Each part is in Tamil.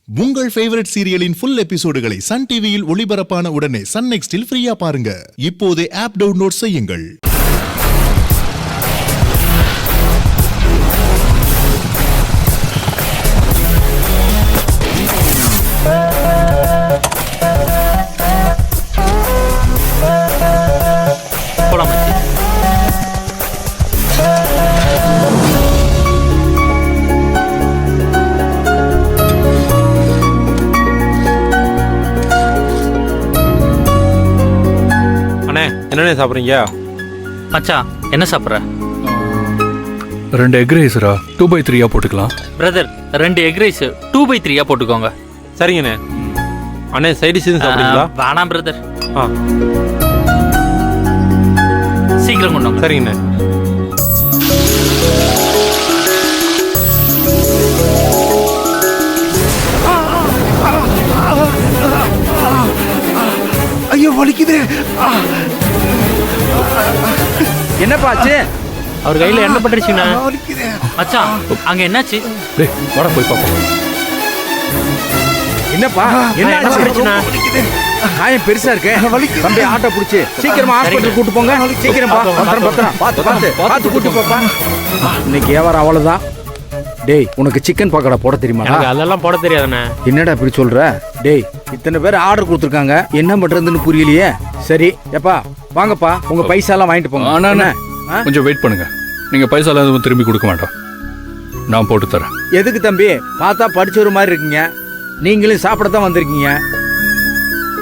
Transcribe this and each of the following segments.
உங்கள் ஃபேவரட் சீரியலின் ஃபுல் எபிசோடுகளை சன் டிவியில் ஒளிபரப்பான உடனே சன் நெக்ஸ்டில் ஃப்ரீயா பாருங்க. இப்போதே ஆப் டவுன்லோட் செய்யுங்கள். என்ன சாப்பிட்றீங்க மச்சான்? என்ன சாப்பிட்ற? 2 எக் ரைஸ்ரா 2/3 போட்டுக்கலாம். பிரதர் 2 எக் ரைஸ் 2/3 போட்டுக்கோங்க. சரிங்கண்ணே. அண்ணே சைடு சீன் சாப்பிடுங்களா? வேணாம் பிரதர். சீக்கிரம் கொண்டு வாங்க. சரிங்கண்ணே. ஐயோ வலிக்குது. என்னப்பா ஆச்சு? அவர் கையில என்ன பட்டுருச்சுண்ணா? மச்சான் அங்க என்னாச்சு? டேய் வாடா போய் பாப்போம். என்னப்பா என்ன ஆச்சுண்ணா? காயம் பெருசா இருக்கே. தம்பி ஆட்டோ புடிச்சு சீக்கிரமா ஹாஸ்பிடல் கூட்டி போங்க. சீக்கிரமா பத்திரம் பார்த்து கூட்டி போப்பா. இன்னைக்கு வியாபாரம் அவ்வளவுதான். டேய் உனக்கு சிக்கன் பக்கோடா போட தெரியுமா? அதெல்லாம் போட தெரியாதுண்ணே. என்னடா இப்படி சொல்ற? டேய் இத்தனை பேர் ஆர்டர் கொடுத்துருக்காங்க, என்ன பண்றதுன்னு புரியலையே. சரி எப்பா வாங்கப்பா, உங்க பைசா எல்லாம் வாங்கிட்டு போங்க. அண்ணா கொஞ்சம் வெயிட் பண்ணுங்க. நீங்க பைசா எல்லாம் திரும்பி கொடுக்க மாட்டோம், நான் போட்டு தரேன். எதுக்கு தம்பி? பார்த்தா படிச்ச மாதிரி இருக்கீங்க, நீங்களும் சாப்பிடத்தான் வந்திருக்கீங்க.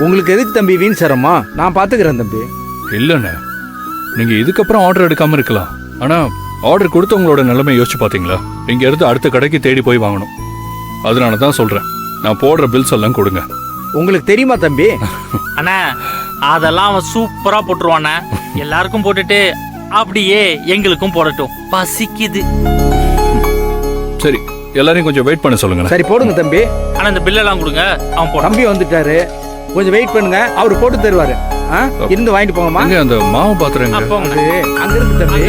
உங்களுக்கு எதுக்கு தம்பி வீண் சிரமமா? நான் பாத்துக்கிறேன் தம்பி. இல்லண்ணே, நீங்க இதுக்கப்புறம் ஆர்டர் எடுக்காம இருக்கலாம். ஆனா ஆர்டர் கொடுத்து உங்களோட நிலைமை யோசிச்சு பாத்தீங்களா? இங்க இருந்து அடுத்த கடைக்கு தேடி போய் வாங்கணும். அதனால தான் சொல்றேன், நான் போடுற பில்ஸ் எல்லாம் கொடுங்க. உங்களுக்கு தெரியுமா தம்பி? அண்ணா அதெல்லாம் அவன் சூப்பரா போட்டுருவானே. எல்லாருக்கும் போட்டுட்டு அப்படியே எங்களுக்கும் போடட்டும், பசிக்குது. சரி எல்லாரையும் கொஞ்சம் வெயிட் பண்ண சொல்லுங்க. சரி போடுங்க தம்பி. ஆனா இந்த பில்லெல்லாம் கொடுங்க, அவன் போட. தம்பி வந்துட்டாரு, கொஞ்சம் வெயிட் பண்ணுங்க, அவரு போட்டு தருவாரு. இருந்து வாங்கிட்டு போங்கம்மா. அந்த மாவு பாத்திரம் அங்க இருக்கு தம்பி.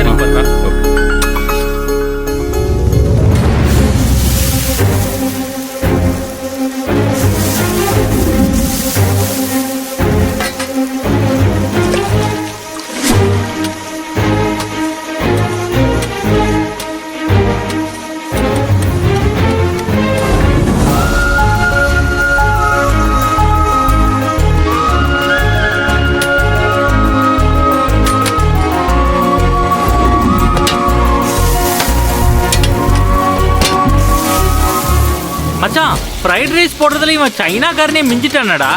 மச்சான் ஃப்ரைட் ரைஸ் போடுறதுல இவன் சைனாக்காரனே மிஞ்சிட்டானடா.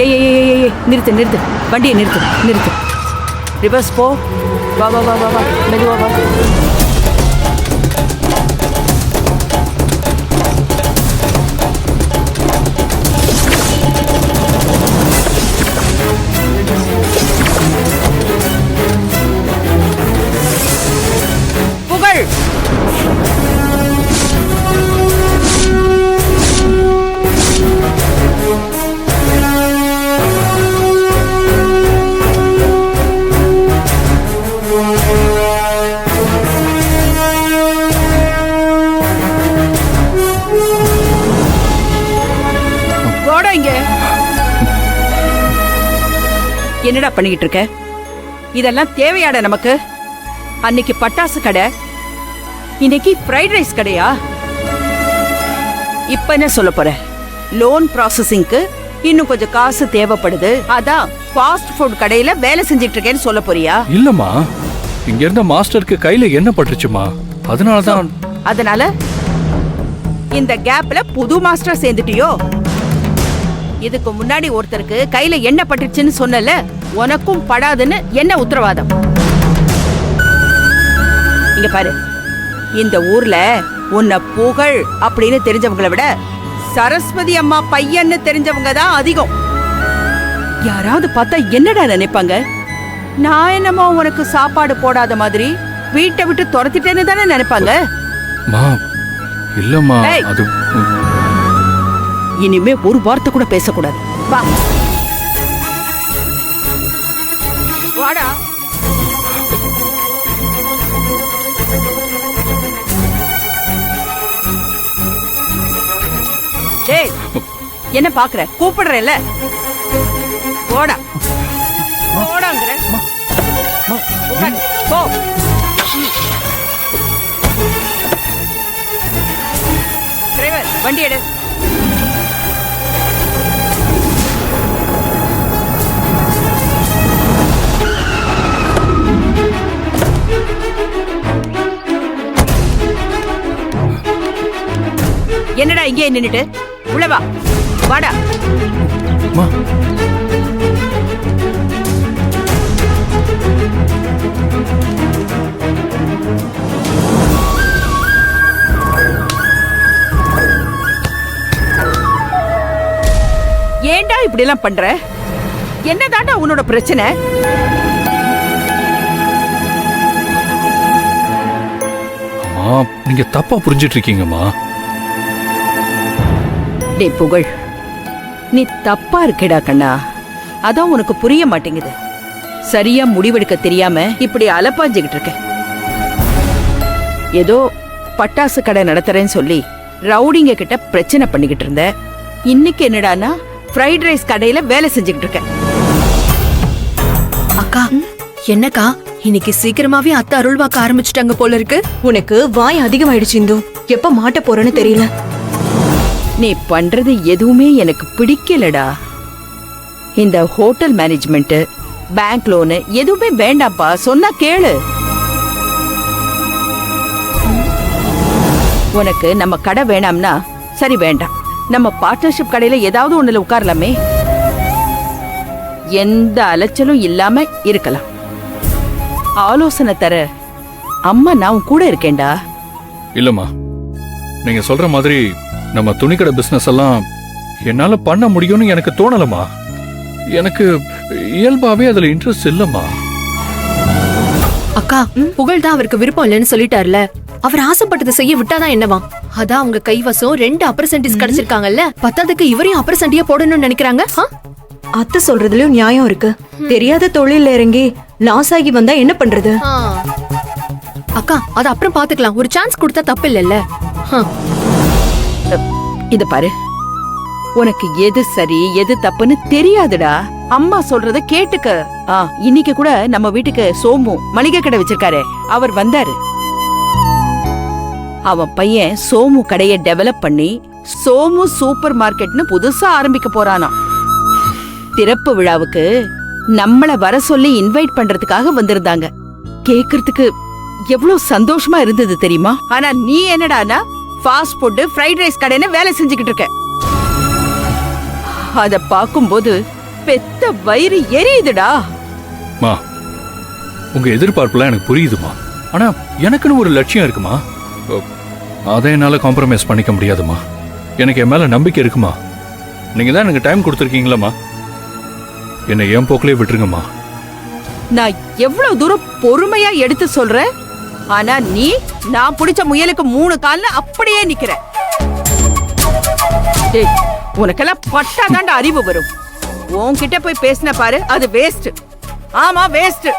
ஏய் நிறுத்து, வண்டியை நிறுத்து. ரிவர்ஸ் போ. வா மெதுவா வா. என்னடா பண்ணிக்கிட்டு இருக்க? இதெல்லாம் தேவையாட நமக்கு? அன்னைக்கு பட்டாசு கடை, இன்னைக்கு ஃப்ரைட் ரைஸ் கடையா? இப்ப என்ன சொல்ல போற? லோன் ப்ராசஸிங்க்கு இன்னும் கொஞ்சம் காசு தேவைப்படுது, அதான் ஃபாஸ்ட் ஃபுட் கடையில வேலை செஞ்சிட்டு இருக்கேன்னு சொல்ல போறியா? இல்லம்மா, இங்க இருந்த மாஸ்டருக்கு கையில என்ன பட்டுச்சுமா, அதனால இந்த கேப்ல புது மாஸ்டர் சேர்ந்துட்டியோ? இதுக்கு முன்னாடி ஒருத்தருக்கு கையில என்ன பட்டுச்சுன்னு சொன்னல, உனக்கும் படாதுன்னு என்ன உத்தரவாதம்? இங்க பாரு, இந்த ஊர்ல உன்னை புகழ் அப்படின்னு தெரிஞ்சவங்களை விட சரஸ்வதி அம்மா பையன்னு தெரிஞ்சவங்க தான் அதிகம். யாராவது பார்த்தா என்னடா நினைப்பாங்க? நான் என்னமோ உனக்கு சாப்பாடு போடாத மாதிரி வீட்டை விட்டு துரத்திட்டேன்னு தானே நினைப்பாங்க. இல்லம்மா, அது இனிமே ஒரு வார்த்தை கூட பேசக்கூடாது. வா. வாடா. டேய், என்ன பாக்குற? கூப்பிடுறேன்ல. போடா. போடாங்கற. போ. டிரைவர், வண்டி எடு. என்னடா இங்கே நின்னுட்டு? உள்ள வா. வாடா. அம்மா ஏன்டா இப்படி எல்லாம் பண்ற? என்னதாண்டா உன்னோட பிரச்சனை? அம்மா நீங்க தப்பா புரிஞ்சிட்டு இருக்கீங்கம்மா. டேய் புகழ், நீ தப்பா இருக்கடா கண்ணா. அதான் உனக்கு புரிய மாட்டேங்குது. சரியா முடிவெடுக்க தெரியாம இப்படி அலப்பாஞ்சுகிட்டு இருக்க. ஏதோ பட்டாசு கடை நடத்துறேன்னு சொல்லி ரவுடிங்க கிட்ட பிரச்சனை பண்ணிக்கிட்டு இருந்த. இன்னைக்கு என்னடானா ஃப்ரைட் ரைஸ் கடையில வேலை செஞ்சுக்கிட்டு இருக்க. அக்கா என்னக்கா இன்னைக்கு சீக்கிரமாவே அத்தை அருள்வாக்க ஆரம்பிச்சுட்டாங்க போல இருக்கு. உனக்கு வாய் அதிகமாயிடுச்சு இந்து. எப்ப மாட்ட போறேன்னு தெரியல. நீ பண்றது எதுவுமே எனக்கு பிடிக்கலடா. இந்த ஹோட்டல் மேனேஜ்மெண்ட், பேங்க் லோனு எதுவுமே வேண்டாம்ப்பா. சொன்னா கேளு. உனக்கு நம்ம கடை வேணாம்னா சரி, வேண்டாம். நம்ம பார்ட்னர்ஷிப் கடையில ஏதாவது ஒண்ணுல உட்காரலாமே. எந்த அலைச்சலும் இல்லாம இருக்கலாம். ஆலோசனை தர அம்மா நான் உன் கூட இருக்கேன்டா. இல்லம்மா, நீங்க சொல்ற மாதிரி நம்ம துணிக்கடை பிசினஸ் எல்லாம் என்னால பண்ண முடியும்னு எனக்கு தோணலம்மா. எனக்கு இயல்பாவே அதுல இன்ட்ரெஸ்ட் இல்லம்மா. அக்கா புகழ் தான் அவருக்கு விருப்பம் இல்லைன்னு சொல்லிட்டாருல. அவர் ஆசைப்பட்டதை செய்ய விட்டாதான் என்னவா? அதான் அவங்க கைவசம் 2 அப்ரசன்டிஸ் கிடைச்சிருக்காங்கல்ல. பத்தாவதுக்கு இவரையும் அப்ரசன்டியா போடணும்னு நினைக்கிறாங்க. அத்தை சொல்றதுலயும் நியாயம் இருக்கு. தெரியாத தொழில இறங்கி லாஸ் ஆகி வந்தா என்ன பண்றது? அக்கா அது அப்புறம் பாத்துக்கலாம். ஒரு சான்ஸ் கொடுத்தா தப்பு இல்லல்ல. இத பாரு, உனக்கு எது சரி எது தப்புன்னு தெரியாதுடா. அம்மா சொல்றத கேட்டுக்க. இன்னைக்கு கூட நம்ம வீட்டுக்கு சோமு மளிகை கடை வச்சிருக்காரு. அவர் வந்தாரு. அவன் பையன் சோமு கடையை டெவலப் பண்ணி சோமு சூப்பர் மார்க்கெட்னு புதுசா ஆரம்பிக்க போறானா. திறப்பு விழாவுக்கு நம்மள வர சொல்லி இன்வைட் பண்றதுக்காக வந்திருந்தாங்க. கேக்குறதுக்கு எவ்வளவு சந்தோஷமா இருந்தது தெரியுமா? ஆனா நீ என்னடானா ஃபாஸ்ட் ஃபுட், ஃப்ரைட் ரைஸ் கடைன்னு வேலை செஞ்சுக்கிட்டு இருக்க. அத பாக்கும்போது பெத்த வயிறு எரியுதுடா. மா, உங்க எதிர்பார்ப்புலாம் எனக்கு புரியுதுமா. ஆனா எனக்குன்னு ஒரு லட்சியம் இருக்குமா. அதை என்னால காம்ப்ரமைஸ் பண்ணிக்க முடியாதுமா. எனக்கு என் மேல நம்பிக்கை இருக்குமா. நீங்க தான் எனக்கு டைம் கொடுத்துருக்கீங்களா. என்னை என் போக்கிலே விட்டுருங்கம்மா. நான் எவ்வளவு தூரம் பொறுமையா எடுத்து சொல்றேன். ஆனா நீ நான் பிடிச்ச முயலுக்கு 3 கால்ல அப்படியே நிக்கிற. டேய், உனக்கெல்லாம் பட்டாதாண்ட அறிவு வரும். உன்கிட்ட போய் பேசின பாரு, அது வேஸ்ட். ஆமா வேஸ்ட்.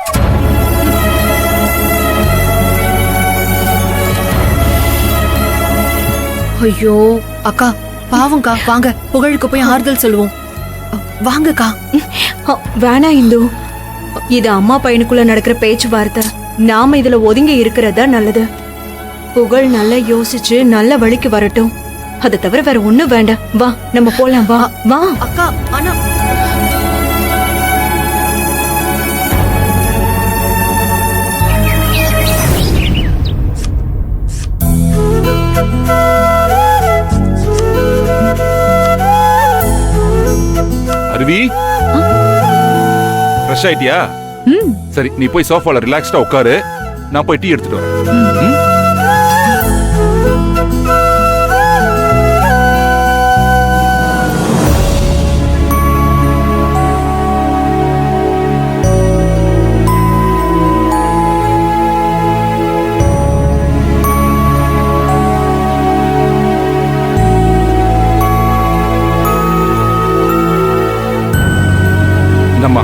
ஐயோ அக்கா பாவம்க்கா, வாங்க புகழுக்கு போய் ஆறுதல் சொல்லுவோம். வாங்கக்கா. வேணா இந்து. இது அம்மா பையனுக்குள்ள நடக்கிற பேச்சுவார்த்தை. நாம இதுல ஒதுங்கி இருக்கிறதா நல்லது. புகழ் நல்லா யோசிச்சு நல்ல வழிக்கு வரட்டும். அதை தவிர வேற ஒண்ணும் வேண்டாம். வா நம்ம போலாம். வா வா அக்கா. ஆனா அருவி, ஃப்ரெஷ் ஆயிட்டியா? சரி, நீ போய் சோஃபால ரிலாக்ஸ்டா உட்காரு. நான் போய் டீ எடுத்துட்டு வரேன். இந்தம்மா.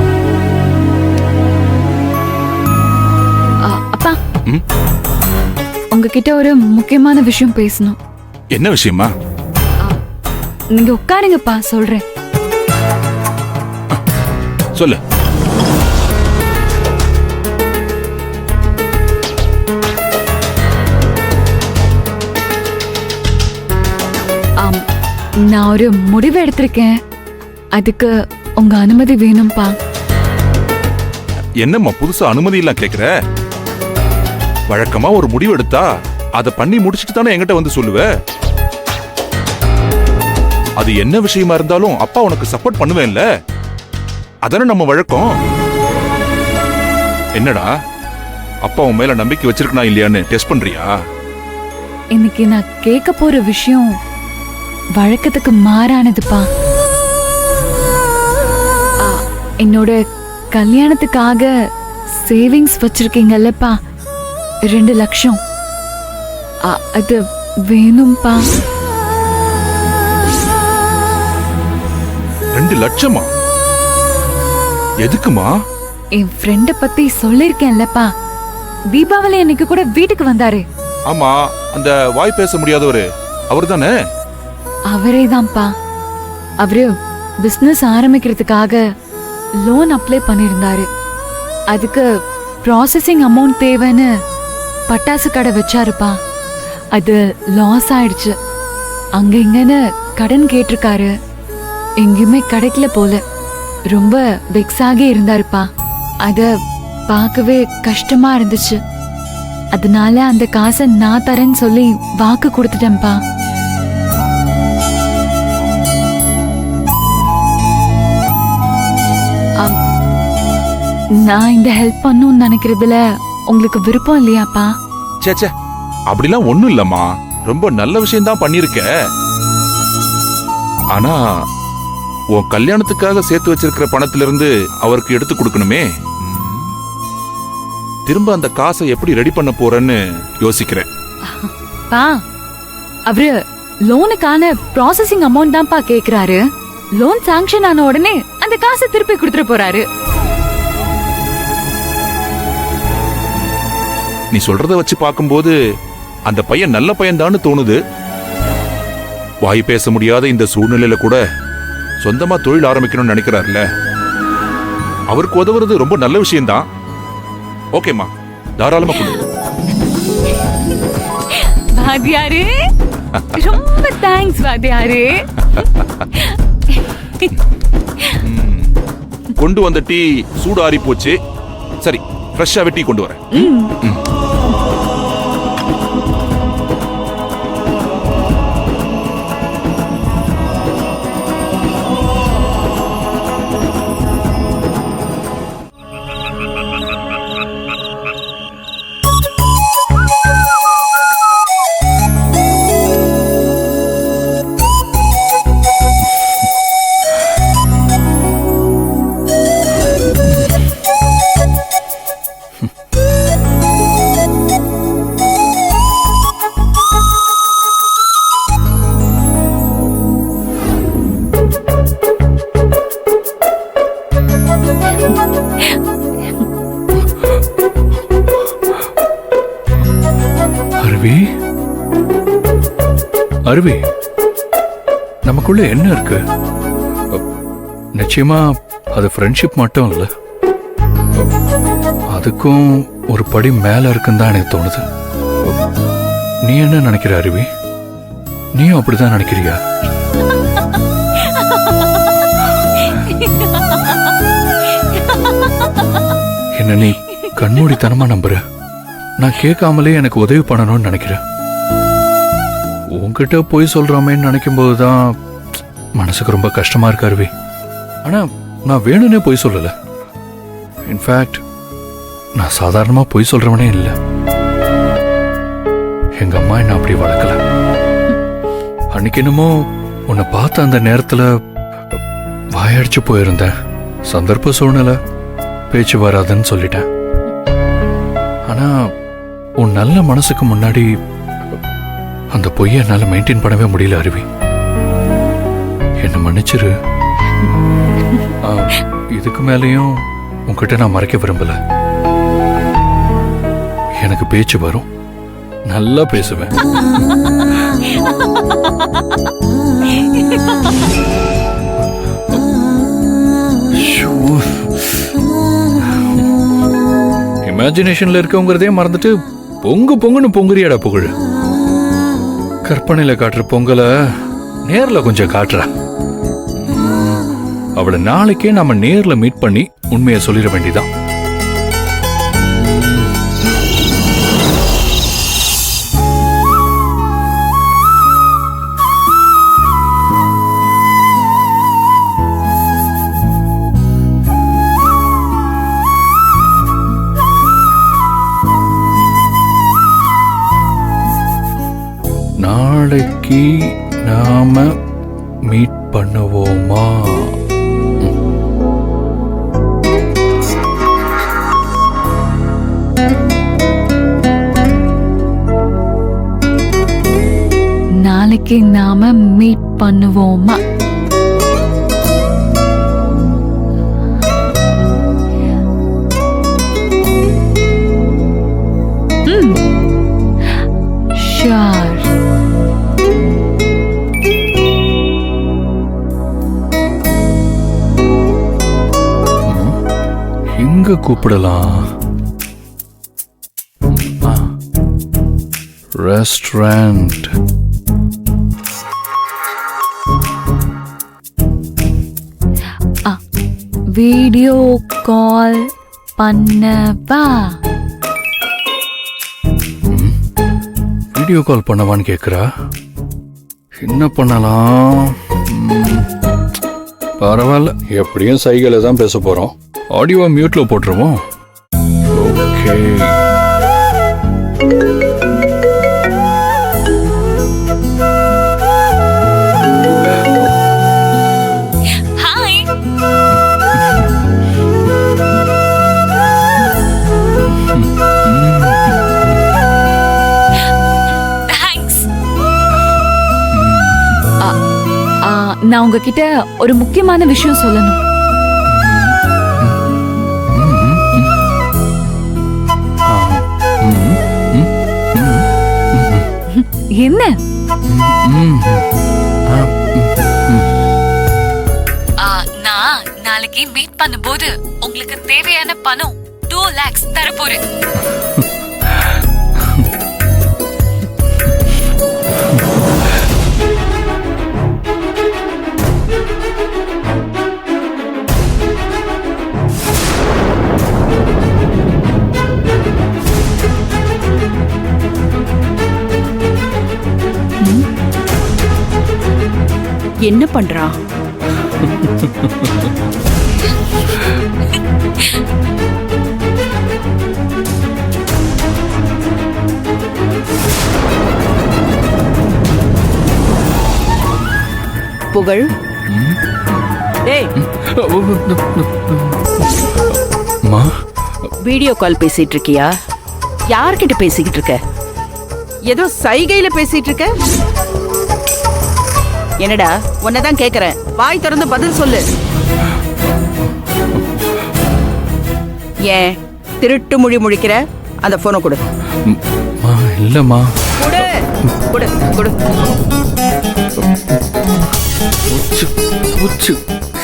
உங்ககிட்ட ஒரு முக்கியமான விஷயம் பேசணும். என்ன விஷயமா? நீங்க உட்காருங்கப்பா, சொல்றேன். சொல்லு. நான் ஒரு முடிவு எடுத்திருக்கேன். அதுக்கு உங்க அனுமதி வேணும்பா. என்னம்மா புதுசா அனுமதி எல்லாம் கேக்குற? வழக்கமா ஒரு முடிவு எடுத்தா அதை பண்ணி முடிச்சிட்டு தானே என்கிட்ட வந்து சொல்லுவ. அது என்ன விஷயமா இருந்தாலும் அப்பா உனக்கு சப்போர்ட் பண்ணுவேன்ல, அதானே நம்ம வழக்கம். என்னடா அப்பா உன் மேல நம்பிக்கை வச்சிருக்கனா இல்லையான்னு டெஸ்ட் பண்றியா? இன்னைக்கு நான் கேட்க போற விஷயம் வழக்கத்துக்கு மாறானதுப்பா. என்னோட கல்யாணத்துக்காக சேவிங்ஸ் வச்சிருக்கீங்கல்லப்பா, 2 லட்சம். அது வேணும்பா. 2 லட்சமா? எதுக்குமா? என் ஃப்ரெண்ட பத்தி சொல்லிருக்கேன்லப்பா, தீபாவளி அன்னைக்கு கூட வீட்டுக்கு வந்தாரு. ஆமா, அந்த வாய் பேச முடியாதவரு அவர் தானே? அவரே தான்ப்பா. அவரு பிசினஸ் ஆரம்பிக்கிறதுக்காக லோன் அப்ளை பண்ணிருந்தாரு. அதுக்கு ப்ராசஸிங் அமௌண்ட் தேவைன்னு பட்டாசு கடை வச்சாருப்பா. அது லாஸ் ஆயிடுச்சு. அங்க இங்கன்னு கடன் கேட்டிருக்காரு, எங்கேயுமே கிடைக்கல போல. ரொம்ப வெக்ஸாகி இருந்தாருப்பா. அத பார்க்கவே கஷ்டமா இருந்துச்சு. அதனால அந்த காசை நான் தரேன்னு சொல்லி வாக்கு கொடுத்துட்டேன்ப்பா. நான் இந்த ஹெல்ப் பண்ணணும்னு நினைக்கிறதுல உங்களுக்கு விருப்பம் இல்லையாப்பா? சேச்சே, அப்படிலாம் ஒண்ணும் இல்லம்மா. ரொம்ப நல்ல விஷயம் தான் பண்ணிருக்க. ஆனா உன் கல்யாணத்துக்காக சேர்த்து வச்சிருக்கிற பணத்திலிருந்து அவருக்கு எடுத்து கொடுக்கணுமே. திரும்ப அந்த காசை எப்படி ரெடி பண்ண போறேன்னு யோசிக்கிறேன். பா, அவரு லோனுக்கான ப்ராசஸிங் அமௌண்ட் தான்ப்பா கேக்குறாரு. லோன் சாங்ஷன் ஆன உடனே அந்த காசை திருப்பி கொடுத்துட போறாரு. நீ சொல்றத வச்சு பார்க்கும்போது அந்த பையன் நல்ல பையன்தான்னு தோணுது. வாய் பேச முடியாத இந்த சூழ்நிலையில கூட சொந்தமா தொழில் ஆரம்பிக்கணும்னு நினைக்கிறாருல, அவருக்கு உதவுறது ரொம்ப நல்ல விஷயம்தான். ஓகேமா, தாராளமா கொடு. வாத்தியாரே, ரொம்ப தேங்க்ஸ் வாத்தியாரே. கொண்டு வந்த டீ சூடு ஆறி போச்சு. சரி, ஃப்ரெஷ்ஷாவே டீ கொண்டு வரேன். அருவி, நமக்குள்ள என்ன இருக்கு? நிச்சயமா அது ஃப்ரெண்ட்ஷிப் மட்டும் இல்ல, அதுக்கும் ஒரு படி மேல இருக்குன்னு தான் எனக்கு தோணுது. நீ என்ன நினைக்கிற அருவி? நீயும் அப்படிதான் நினைக்கிறியா? என்ன நீ கண்மூடித்தனமா நம்புற? நான் கேட்காமலே எனக்கு உதவி பண்ணணும்னு நினைக்கிறேன். உன்கிட்ட போய் சொல்றாமேன்னு நினைக்கும் போதுதான் மனசுக்கு ரொம்ப கஷ்டமா இருக்கு அருவி. ஆனா நான் வேணும்னே போய் சொல்லல. இன்ஃபேக்ட் நான் சாதாரணமா போய் சொல்றவனே இல்லை. எங்க அம்மா என்ன அப்படி வளர்க்கல. அன்னைக்கு என்னமோ உன்னை பார்த்த அந்த நேரத்துல வாயடிச்சு போயிருந்தேன். சந்தர்ப்ப சூழ்நிலை பேச்சு வராதுன்னு சொல்லிட்டேன். ஆனா உன் நல்ல மனசுக்கு முன்னாடி அந்த பொய்யை என்னால மெயின்டைன் பண்ணவே முடியல அருவி. என்ன மன்னிச்சிரு. இதுக்கு மேலேயும் உன்கிட்ட நான் மறைக்க விரும்பல. எனக்கு பேச்சு வரும், நல்லா பேசுவேன். இமேஜினேஷன்ல இருக்கவங்கிறதே மறந்துட்டு பொங்குன்னு பொங்குறியாடா புகழ். கற்பனையில காட்டுற பொங்கலை நேர்ல கொஞ்சம் காட்டுற. அவளை நாளைக்கே நாம நேர்ல மீட் பண்ணி உண்மையை சொல்லிட வேண்டியதான். நாளைக்கு நாம மீட் பண்ணுவோமா? நாளைக்கு நாம மீட் பண்ணுவோமா? ஷூர். எங்க கூப்பிடலாம்? ரெஸ்டாரண்ட். வீடியோ கால் பண்ணவா? வீடியோ கால் பண்ணவான்னு கேக்குறா. என்ன பண்ணலாம்? பரவாயில்ல, எப்படியும் சைகையில தான் பேச போறோம். ஆடியோவை மியூட்ல போட்டுருவோம். ஓகே. ஹாய். தேங்க்ஸ். நான் உங்ககிட்ட ஒரு முக்கியமான விஷயம் சொல்லணும். என்ன? நான் நாளைக்கு மீட் பண்ணும்போது உங்களுக்கு தேவையான பணம் 2 lakhs தர போறேன். என்ன பண்றான்? புகழ், டேய், வீடியோ கால் பேசிட்டு இருக்கியா? யார்கிட்ட பேசிக்கிட்டு இருக்க? ஏதோ சைகையில பேசிட்டு இருக்க. என்னடா, உன்னதான் கேக்குறேன், வாய் திறந்து பதில் சொல்லு. ஏன் திருட்டு மொழி முழிக்கிற? அந்த போனை கொடு. இல்லம்மா. கொடு கொடு கொடு.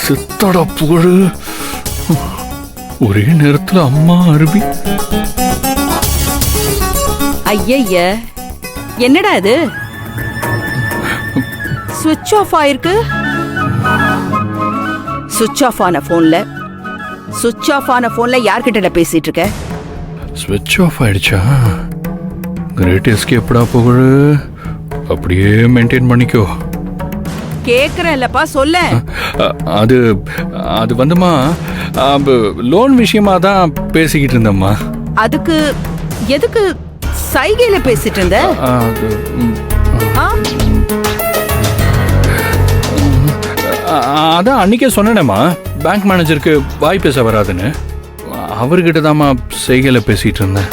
சித்தடா புகழ். ஒரே நேரத்துல அம்மா அருவி. ஐய, என்னடா இது? சுவிட்ச் ஆஃப் ஆயிருக்கு. சுவிட்ச் ஆஃப் ஆன போன்ல யார்கிட்ட பேசிட்டு இருக்க? ஸ்விட்ச் ஆஃப் ஆயிடுச்சா? கிரேட் எஸ்கேப்டா புகழ். அப்படியே மெயின்டைன் பண்ணிக்கோ. கேக்குறேன்லப்பா, சொல்ல. அது அது வந்துமா, லோன் விஷயமா தான் பேசிக்கிட்டு இருந்தம்மா. அதுக்கு எதுக்கு சைகையில பேசிட்டு இருந்த? அதான் அன்னைக்கே சொன்னேனேம்மா, பேங்க் மேனேஜருக்கு வாய் பேச வராதுன்னு. அவர்கிட்ட தாம்மா செய்கையில பேசிட்டு இருந்தேன்.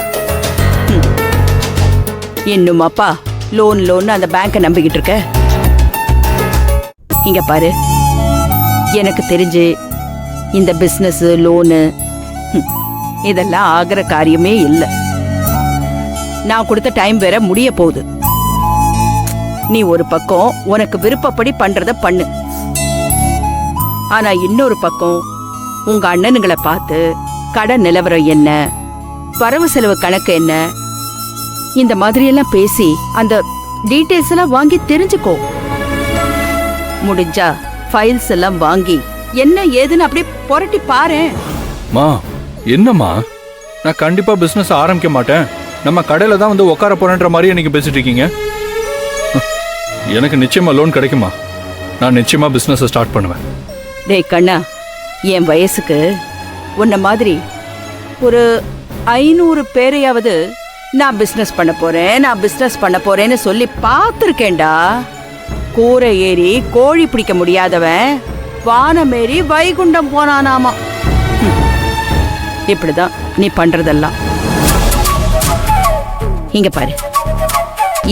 இன்னுமாப்பா லோன் அந்த பேங்க நம்பிக்கிட்டு இருக்க? இங்க பாரு, எனக்கு தெரிஞ்சு இந்த பிசினஸ் லோனு இதெல்லாம் ஆகிற காரியமே இல்லை. நான் கொடுத்த டைம் வேற முடிய போகுது. நீ ஒரு பக்கம் உனக்கு விருப்பப்படி பண்றத பண்ணு. ஆனா இன்னொரு பக்கம் உங்க அண்ணனுங்களை பார்த்து கடன் நிலவரம் என்ன, வரவு செலவு கணக்கு என்ன, இந்த மாதிரி எல்லாம் பேசி அந்த டீடைல்ஸ் எல்லாம் வாங்கி தெரிஞ்சுக்கோ. முடிஞ்சா ஃபைல்ஸ் எல்லாம் வாங்கி என்ன ஏதுன்னு அப்படியே புரட்டி பாரேன். மா என்னம்மா, நான் கண்டிப்பா பிசினஸ் ஆரம்பிக்க மாட்டேன், நம்ம கடையில தான் வந்து உட்கார போறேன்ற மாதிரி நீங்க பேசிட்டு இருக்கீங்க. எனக்கு நிச்சயமா லோன் கிடைக்குமா? நான் நிச்சயமா பிசினஸ் ஸ்டார்ட் பண்ணுவேன். டேய் கண்ணா, என் வயசுக்கு உன்ன மாதிரி ஒரு 500 பேரையாவது நான் பிசினஸ் பண்ண போறேன்னு சொல்லி பார்த்துருக்கேன்டா. கூரை ஏறி கோழி பிடிக்க முடியாதவன் வானம் ஏறி வைகுண்டம் போனானாமா. இப்படிதான் நீ பண்றதெல்லாம். இங்க பாரு,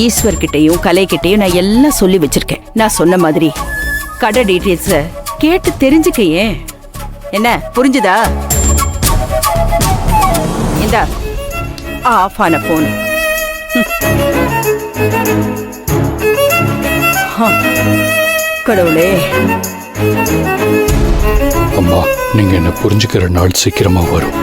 ஈஸ்வர் கிட்டையும் கலை கிட்டையும் நான் எல்லாம் சொல்லி வச்சிருக்கேன். நான் சொன்ன மாதிரி கடை டீட்டெயில்ஸ கேட்டு தெரிஞ்சுக்கையே. என்ன புரிஞ்சுதா? இந்தா ஆஃப் ஆன போன். கடவுளே. அம்மா, நீங்க என்ன புரிஞ்சுக்கிற நாள் சீக்கிரமா வரும்.